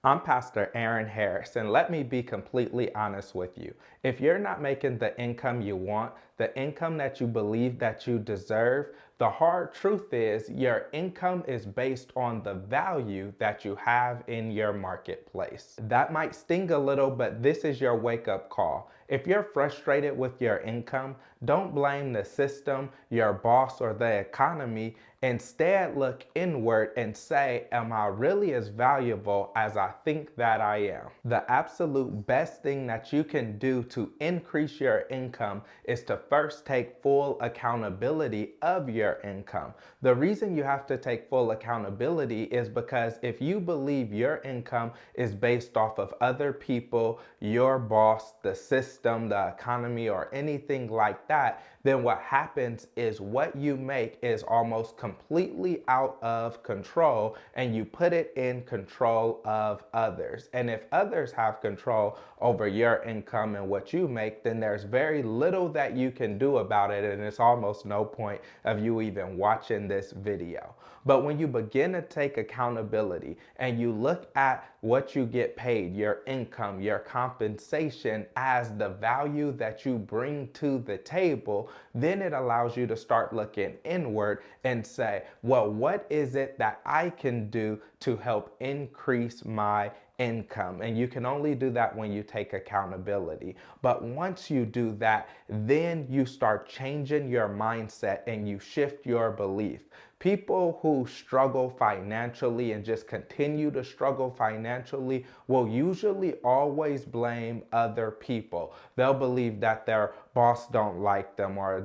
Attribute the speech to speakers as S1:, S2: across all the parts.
S1: I'm Pastor Aaron Harris, and let me be completely honest with you. If you're not making the income you want, the income that you believe that you deserve, the hard truth is your income is based on the value that you have in your marketplace. That might sting a little, but this is your wake-up call. If you're frustrated with your income, don't blame the system, your boss, or the economy. Instead, look inward and say, am I really as valuable as I think that I am? The absolute best thing that you can do to increase your income is to first take full accountability of your income. The reason you have to take full accountability is because if you believe your income is based off of other people, your boss, the system, the economy, or anything like that, then what happens is what you make is almost completely out of control, and you put it in control of others. And if others have control over your income and what you make, then there's very little that you can do about it, and it's almost no point of you even watching this video. But when you begin to take accountability and you look at what you get paid, your income, your compensation as the value that you bring to the table, then it allows you to start looking inward and say, well, what is it that I can do to help increase my income? And you can only do that when you take accountability. But once you do that, then you start changing your mindset and you shift your belief. People who struggle financially and just continue to struggle financially will usually always blame other people. They'll believe that their boss don't like them, or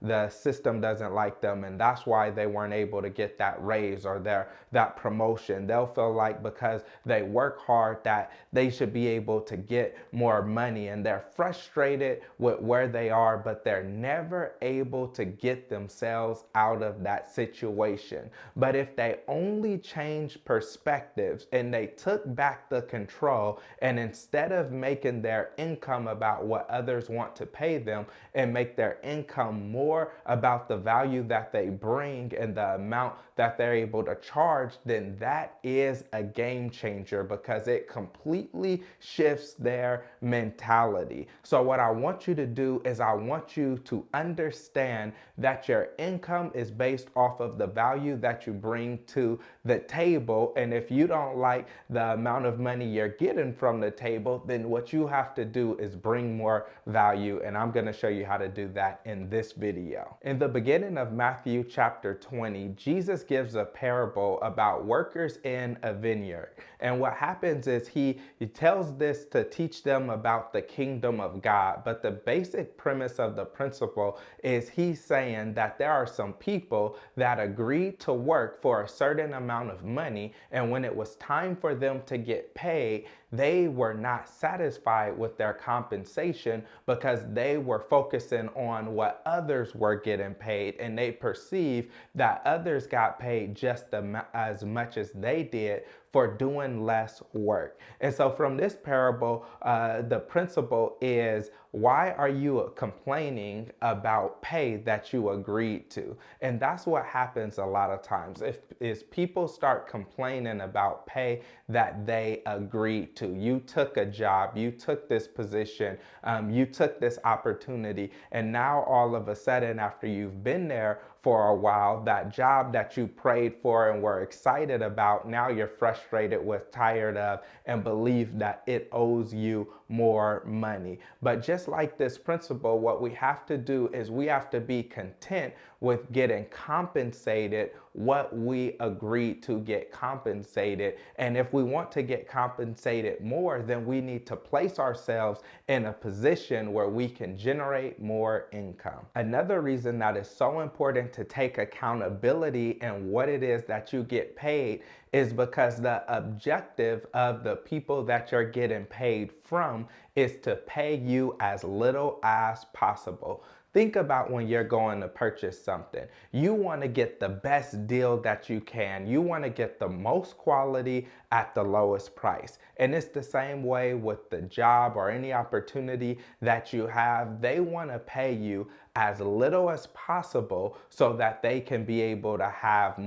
S1: the system doesn't like them, and that's why they weren't able to get that raise or that promotion. They'll feel like because they work hard that they should be able to get more money, and they're frustrated with where they are, but they're never able to get themselves out of that situation. But if they only change perspectives and they took back the control, and instead of making their income about what others want to pay them and make their income more about the value that they bring and the amount that they're able to charge, then that is a game changer because it completely shifts their mentality. So what I want you to do is I want you to understand that your income is based off of the value that you bring to the table. And if you don't like the amount of money you're getting from the table, then what you have to do is bring more value. And I'm going to show you how to do that in this video. In the beginning of Matthew chapter 20, Jesus gives a parable about workers in a vineyard. And what happens is he tells this to teach them about the kingdom of God. But the basic premise of the principle is he's saying that there are some people that agreed to work for a certain amount of money, and when it was time for them to get paid, they were not satisfied with their compensation because they were focusing on what others were getting paid, and they perceived that others got paid just as much as they did for doing less work. And so from this parable, the principle is, why are you complaining about pay that you agreed to? And that's what happens a lot of times. Is people start complaining about pay that they agreed to. You took a job, you took this position, you took this opportunity, and now all of a sudden, after you've been there for a while, that job that you prayed for and were excited about, now you're frustrated with, tired of, and believe that it owes you more money. But just like this principle, what we have to do is we have to be content with getting compensated what we agreed to get compensated. And if we want to get compensated more, then we need to place ourselves in a position where we can generate more income. Another reason that is so important to take accountability in what it is that you get paid is because the objective of the people that you're getting paid from is to pay you as little as possible. Think about when you're going to purchase something. You want to get the best deal that you can. You want to get the most quality at the lowest price. And it's the same way with the job or any opportunity that you have. They want to pay you as little as possible so that they can be able to have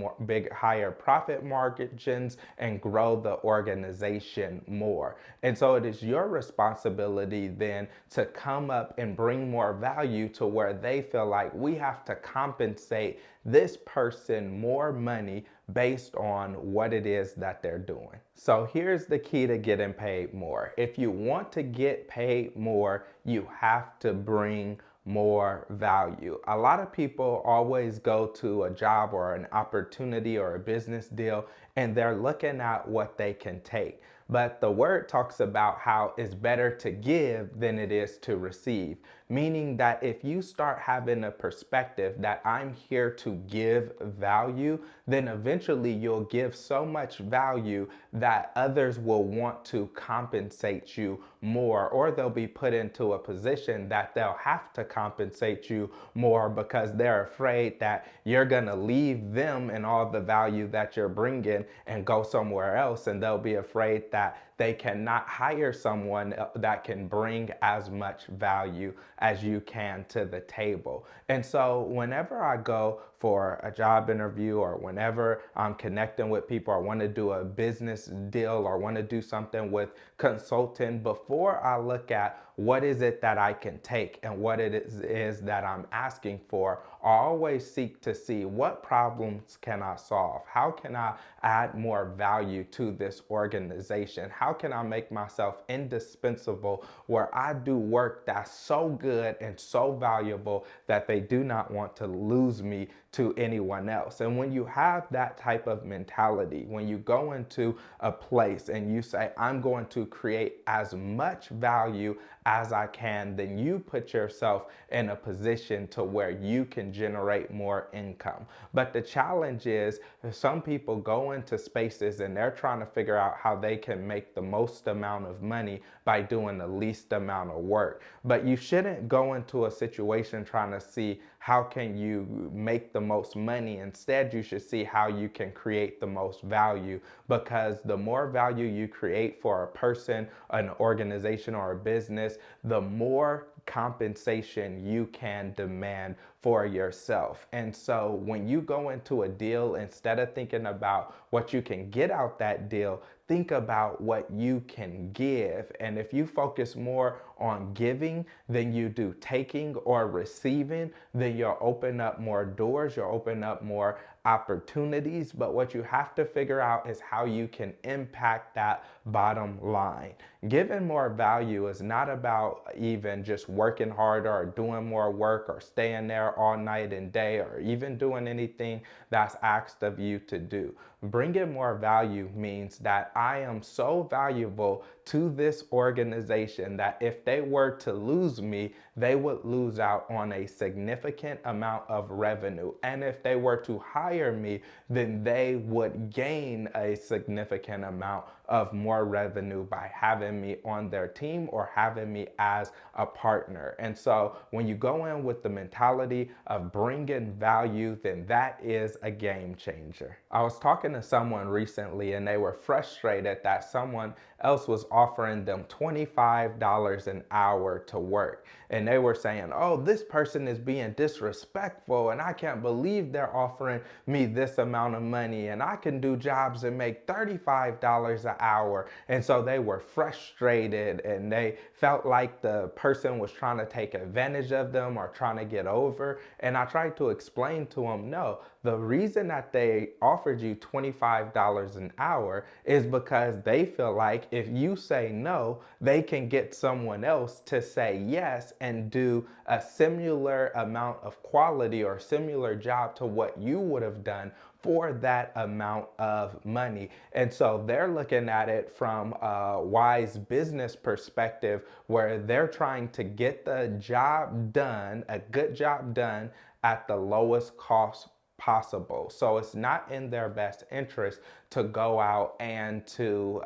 S1: higher profit margins and grow the organization more. And so it is your responsibility then to come up and bring more value to where they feel like we have to compensate this person more money based on what it is that they're doing. So here's the key to getting paid more. If you want to get paid more, you have to bring more value. A lot of people always go to a job or an opportunity or a business deal and they're looking at what they can take. But the word talks about how it's better to give than it is to receive. Meaning that if you start having a perspective that I'm here to give value, then eventually you'll give so much value that others will want to compensate you more, or they'll be put into a position that they'll have to compensate you more because they're afraid that you're going to leave them and all the value that you're bringing and go somewhere else, and they'll be afraid that they cannot hire someone that can bring as much value as you can to the table. And so whenever I go for a job interview or whenever I'm connecting with people or want to do a business deal or want to do something with consulting, before I look at what is it that I can take and what it is that I'm asking for, I always seek to see what problems can I solve? How can I add more value to this organization? How can I make myself indispensable where I do work that's so good and so valuable that they do not want to lose me to anyone else? And when you have that type of mentality, when you go into a place and you say, I'm going to create as much value as I can, then you put yourself in a position to where you can generate more income. But the challenge is some people go into spaces and they're trying to figure out how they can make the most amount of money by doing the least amount of work. But you shouldn't go into a situation trying to see how can you make the most money. Instead, you should see how you can create the most value, because the more value you create for a person, an organization, or a business, the more compensation you can demand for yourself. And so when you go into a deal, instead of thinking about what you can get out that deal, think about what you can give. And if you focus more on giving than you do taking or receiving, then you'll open up more doors, you'll open up more opportunities. But what you have to figure out is how you can impact that bottom line. Giving more value is not about even just working harder or doing more work or staying there all night and day or even doing anything that's asked of you to do. Bringing more value means that I am so valuable to this organization that if they were to lose me, they would lose out on a significant amount of revenue. And if they were to hire me, then they would gain a significant amount of more revenue by having me on their team or having me as a partner. And so when you go in with the mentality of bringing value, then that is a game changer. I was talking to someone recently and they were frustrated that someone else was offering them $25 an hour to work. And they were saying, oh, this person is being disrespectful and I can't believe they're offering me this amount of money and I can do jobs and make $35 an hour. And so they were frustrated and they felt like the person was trying to take advantage of them or trying to get over. And I tried to explain to them, no, the reason that they offered you $25 an hour is because they feel like if you say no, they can get someone else to say yes and do a similar amount of quality or similar job to what you would have done for that amount of money. And so they're looking at it from a wise business perspective where they're trying to get the job done, a good job done at the lowest cost possible. So it's not in their best interest to go out and to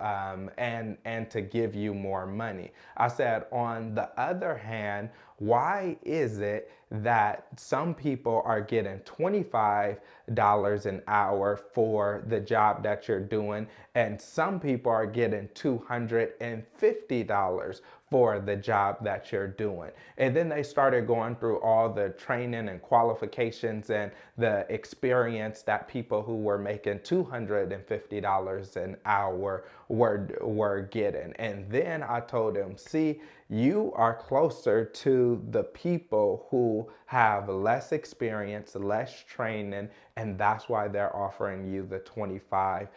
S1: give you more money. I said, on the other hand, why is it that some people are getting $25 an hour for the job that you're doing, and some people are getting $250 for the job that you're doing? And then they started going through all the training and qualifications and the experience that people who were making $250 an hour were getting. And then I told them, see, you are closer to the people who have less experience, less training, and that's why they're offering you the $25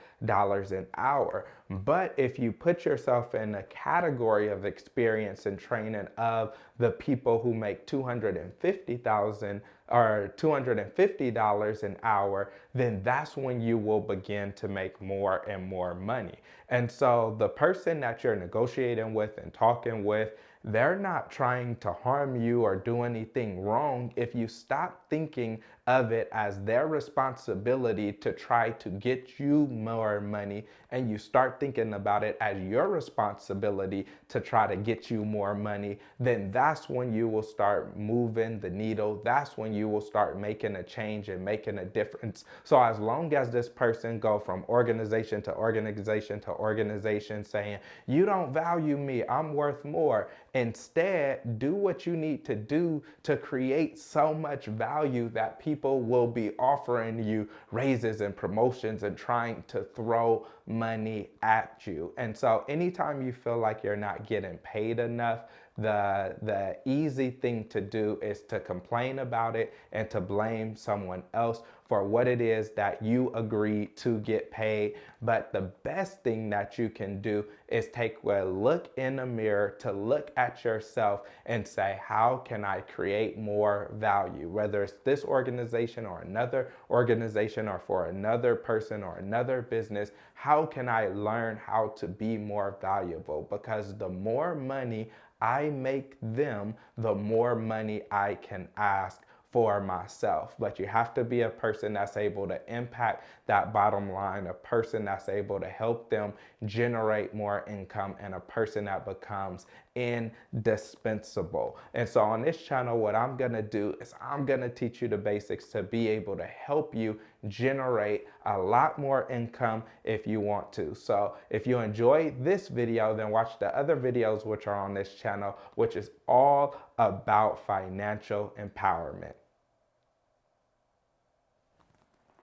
S1: an hour. But if you put yourself in a category of experience and training of the people who make $250 an hour, then that's when you will begin to make more and more money. And so the person that you're negotiating with and talking with, they're not trying to harm you or do anything wrong if you stop thinking of it as their responsibility to try to get you more money, and you start thinking about it as your responsibility to try to get you more money, then that's when you will start moving the needle. That's when you will start making a change and making a difference. So as long as this person go from organization to organization to organization saying, you don't value me, I'm worth more, instead do what you need to do to create so much value that people will be offering you raises and promotions and trying to throw money at you. And so anytime you feel like you're not getting paid enough, the easy thing to do is to complain about it and to blame someone else for what it is that you agreed to get paid. But the best thing that you can do is take a look in the mirror to look at yourself and say, how can I create more value? Whether it's this organization or another organization or for another person or another business, how can I learn how to be more valuable? Because the more money I make them, the more money I can ask for myself. But you have to be a person that's able to impact that bottom line, a person that's able to help them generate more income, and a person that becomes indispensable. And so on this channel, what I'm gonna do is I'm gonna teach you the basics to be able to help you generate a lot more income if you want to. So if you enjoy this video, then watch the other videos which are on this channel, which is all about financial empowerment.